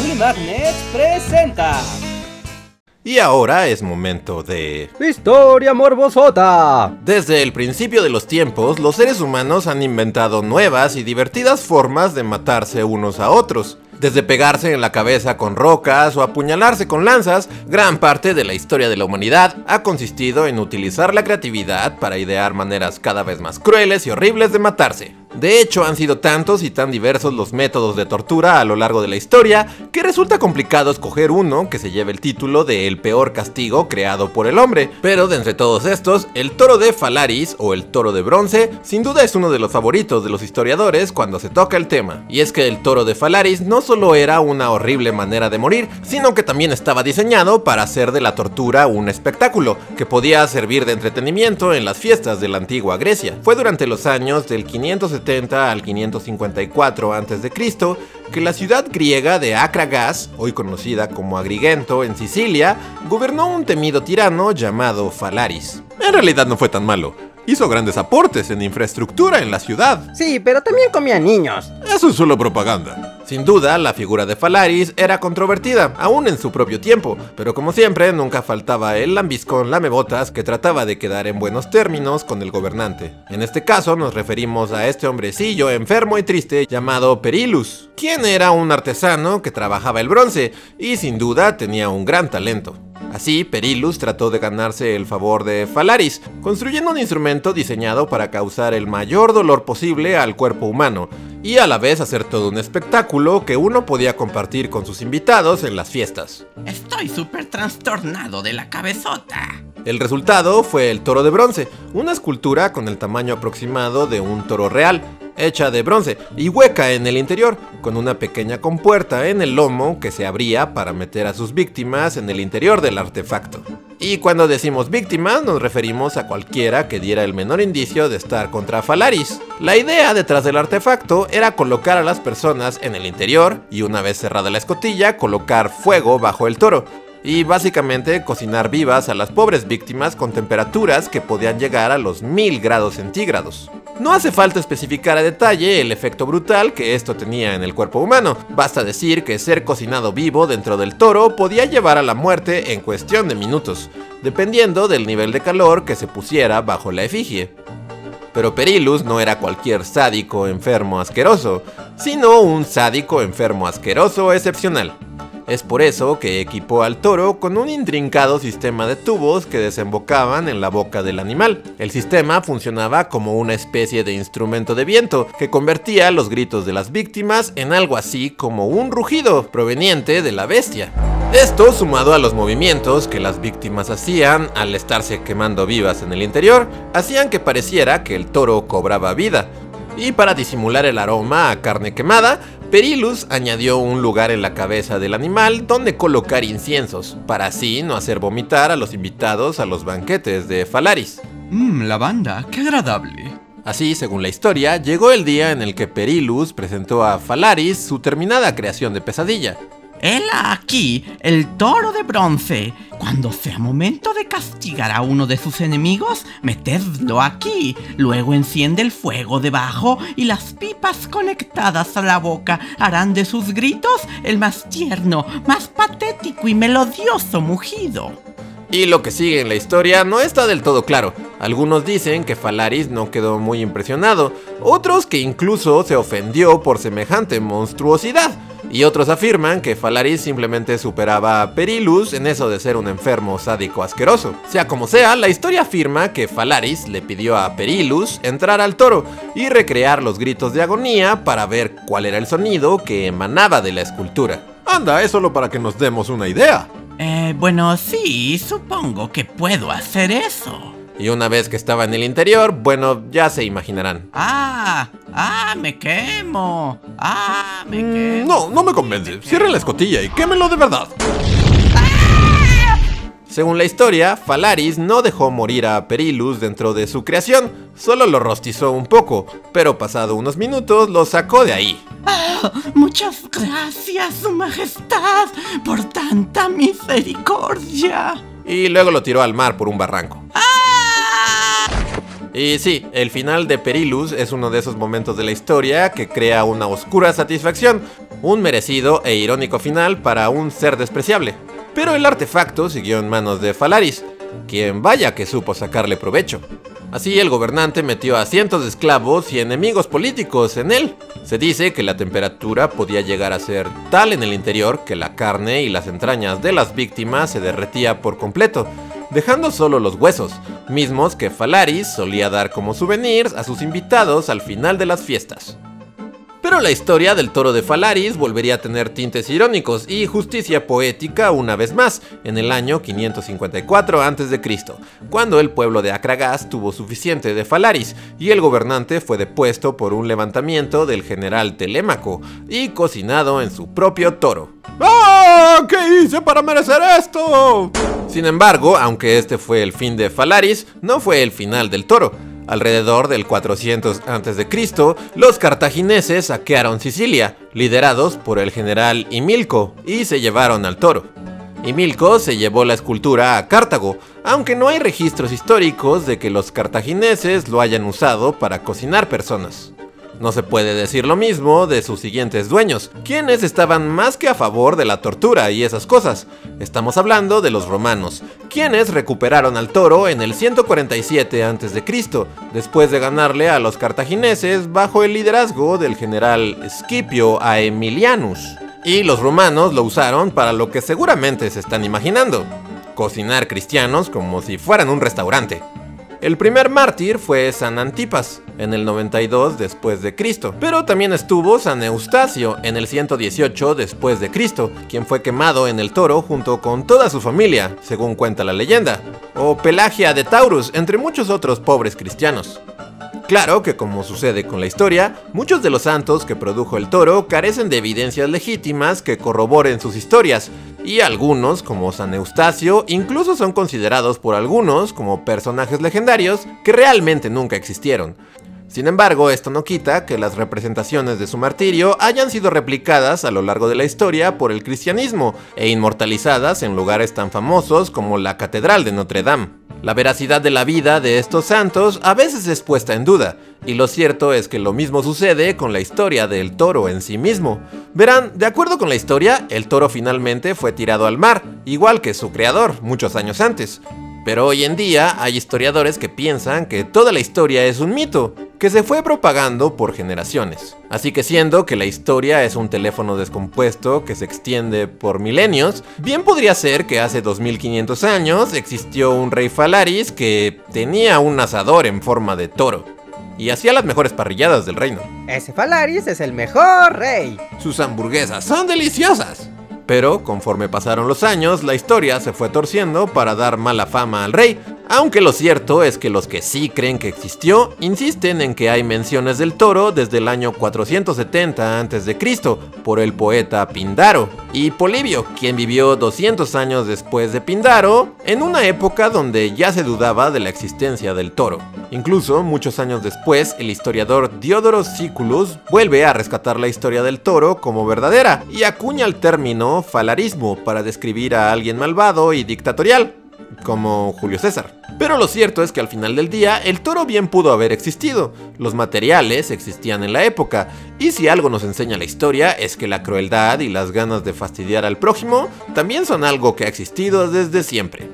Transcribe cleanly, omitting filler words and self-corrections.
Publimagnet presenta. Y ahora es momento de... ¡Historia morbosota! Desde el principio de los tiempos, los seres humanos han inventado nuevas y divertidas formas de matarse unos a otros. Desde pegarse en la cabeza con rocas o apuñalarse con lanzas, gran parte de la historia de la humanidad ha consistido en utilizar la creatividad para idear maneras cada vez más crueles y horribles de matarse. De hecho, han sido tantos y tan diversos los métodos de tortura a lo largo de la historia que resulta complicado escoger uno que se lleve el título de el peor castigo creado por el hombre. Pero de entre todos estos, el toro de Falaris o el toro de bronce sin duda es uno de los favoritos de los historiadores cuando se toca el tema. Y es que el toro de Falaris no solo era una horrible manera de morir, sino que también estaba diseñado para hacer de la tortura un espectáculo que podía servir de entretenimiento en las fiestas de la antigua Grecia. Fue durante los años del 570 al 554 a.C. que la ciudad griega de Akragas, hoy conocida como Agrigento en Sicilia, gobernó un temido tirano llamado Falaris. En realidad no fue tan malo. Hizo grandes aportes en infraestructura en la ciudad. Sí, pero también comía niños. Eso es solo propaganda. Sin duda, la figura de Falaris era controvertida, aún en su propio tiempo, pero como siempre, nunca faltaba el lambiscón lamebotas que trataba de quedar en buenos términos con el gobernante. En este caso, nos referimos a este hombrecillo enfermo y triste llamado Perillus, quien era un artesano que trabajaba el bronce y sin duda tenía un gran talento. Así, Perillus trató de ganarse el favor de Falaris, construyendo un instrumento diseñado para causar el mayor dolor posible al cuerpo humano, y a la vez hacer todo un espectáculo que uno podía compartir con sus invitados en las fiestas. Estoy súper trastornado de la cabezota. El resultado fue el toro de bronce, una escultura con el tamaño aproximado de un toro real, hecha de bronce y hueca en el interior, con una pequeña compuerta en el lomo que se abría para meter a sus víctimas en el interior del artefacto. Y cuando decimos víctimas nos referimos a cualquiera que diera el menor indicio de estar contra Falaris. La idea detrás del artefacto era colocar a las personas en el interior y una vez cerrada la escotilla colocar fuego bajo el toro. Y básicamente cocinar vivas a las pobres víctimas con temperaturas que podían llegar a los 1000 grados centígrados. No hace falta especificar a detalle el efecto brutal que esto tenía en el cuerpo humano, basta decir que ser cocinado vivo dentro del toro podía llevar a la muerte en cuestión de minutos, dependiendo del nivel de calor que se pusiera bajo la efigie. Pero Perillus no era cualquier sádico enfermo asqueroso, sino un sádico enfermo asqueroso excepcional. Es por eso que equipó al toro con un intrincado sistema de tubos que desembocaban en la boca del animal. El sistema funcionaba como una especie de instrumento de viento que convertía los gritos de las víctimas en algo así como un rugido proveniente de la bestia. Esto, sumado a los movimientos que las víctimas hacían al estarse quemando vivas en el interior, hacían que pareciera que el toro cobraba vida. Y para disimular el aroma a carne quemada, Perillus añadió un lugar en la cabeza del animal donde colocar inciensos, para así no hacer vomitar a los invitados a los banquetes de Falaris. Lavanda, qué agradable. Así, según la historia, llegó el día en el que Perillus presentó a Falaris su terminada creación de pesadilla. Hela aquí, el toro de bronce. Cuando sea momento de castigar a uno de sus enemigos, metedlo aquí. Luego enciende el fuego debajo y las pipas conectadas a la boca harán de sus gritos el más tierno, más patético y melodioso mugido. Y lo que sigue en la historia no está del todo claro. Algunos dicen que Falaris no quedó muy impresionado, otros que incluso se ofendió por semejante monstruosidad. Y otros afirman que Falaris simplemente superaba a Perillus en eso de ser un enfermo sádico asqueroso. Sea como sea, la historia afirma que Falaris le pidió a Perillus entrar al toro y recrear los gritos de agonía para ver cuál era el sonido que emanaba de la escultura. Anda, es solo para que nos demos una idea. Bueno, sí, supongo que puedo hacer eso. Y una vez que estaba en el interior, bueno, ya se imaginarán. Me quemo. Me quemo. No me convence. Cierren la escotilla y quémelo de verdad. Según la historia, Falaris no dejó morir a Perillus dentro de su creación, solo lo rostizó un poco, pero pasado unos minutos lo sacó de ahí. Muchas gracias, Su Majestad, por tanta misericordia. Y luego lo tiró al mar por un barranco. Y sí, el final de Perillus es uno de esos momentos de la historia que crea una oscura satisfacción, un merecido e irónico final para un ser despreciable. Pero el artefacto siguió en manos de Falaris, quien vaya que supo sacarle provecho. Así el gobernante metió a cientos de esclavos y enemigos políticos en él. Se dice que la temperatura podía llegar a ser tal en el interior que la carne y las entrañas de las víctimas se derretía por completo, dejando solo los huesos, mismos que Falaris solía dar como souvenirs a sus invitados al final de las fiestas. Pero la historia del toro de Falaris volvería a tener tintes irónicos y justicia poética una vez más, en el año 554 a.C., cuando el pueblo de Akragas tuvo suficiente de Falaris y el gobernante fue depuesto por un levantamiento del general Telémaco y cocinado en su propio toro. ¡Ah! ¿Qué hice para merecer esto? Sin embargo, aunque este fue el fin de Falaris, no fue el final del toro. Alrededor del 400 a.C., los cartagineses saquearon Sicilia, liderados por el general Himilco, y se llevaron al toro. Himilco se llevó la escultura a Cartago, aunque no hay registros históricos de que los cartagineses lo hayan usado para cocinar personas. No se puede decir lo mismo de sus siguientes dueños, quienes estaban más que a favor de la tortura y esas cosas. Estamos hablando de los romanos, quienes recuperaron al toro en el 147 a.C., después de ganarle a los cartagineses bajo el liderazgo del general Scipio Aemilianus. Y los romanos lo usaron para lo que seguramente se están imaginando: cocinar cristianos como si fueran un restaurante. El primer mártir fue San Antipas, en el 92 después de Cristo, pero también estuvo San Eustacio en el 118 después de Cristo, quien fue quemado en el toro junto con toda su familia, según cuenta la leyenda, o Pelagia de Taurus, entre muchos otros pobres cristianos. Claro que, como sucede con la historia, muchos de los santos que produjo el toro carecen de evidencias legítimas que corroboren sus historias, y algunos, como San Eustacio, incluso son considerados por algunos como personajes legendarios que realmente nunca existieron. Sin embargo, esto no quita que las representaciones de su martirio hayan sido replicadas a lo largo de la historia por el cristianismo e inmortalizadas en lugares tan famosos como la Catedral de Notre Dame. La veracidad de la vida de estos santos a veces es puesta en duda, y lo cierto es que lo mismo sucede con la historia del toro en sí mismo. Verán, de acuerdo con la historia, el toro finalmente fue tirado al mar, igual que su creador, muchos años antes. Pero hoy en día hay historiadores que piensan que toda la historia es un mito, que se fue propagando por generaciones. Así que siendo que la historia es un teléfono descompuesto que se extiende por milenios, bien podría ser que hace 2500 años existió un rey Falaris que tenía un asador en forma de toro y hacía las mejores parrilladas del reino. Ese Falaris es el mejor rey. Sus hamburguesas son deliciosas. Pero conforme pasaron los años, la historia se fue torciendo para dar mala fama al rey, aunque lo cierto es que los que sí creen que existió, insisten en que hay menciones del toro desde el año 470 a.C. por el poeta Pindaro, y Polibio, quien vivió 200 años después de Pindaro, en una época donde ya se dudaba de la existencia del toro. Incluso, muchos años después, el historiador Diodoro Siculus vuelve a rescatar la historia del toro como verdadera, y acuña el término falarismo para describir a alguien malvado y dictatorial, como Julio César. Pero lo cierto es que al final del día, el toro bien pudo haber existido. Los materiales existían en la época, y si algo nos enseña la historia es que la crueldad y las ganas de fastidiar al prójimo también son algo que ha existido desde siempre.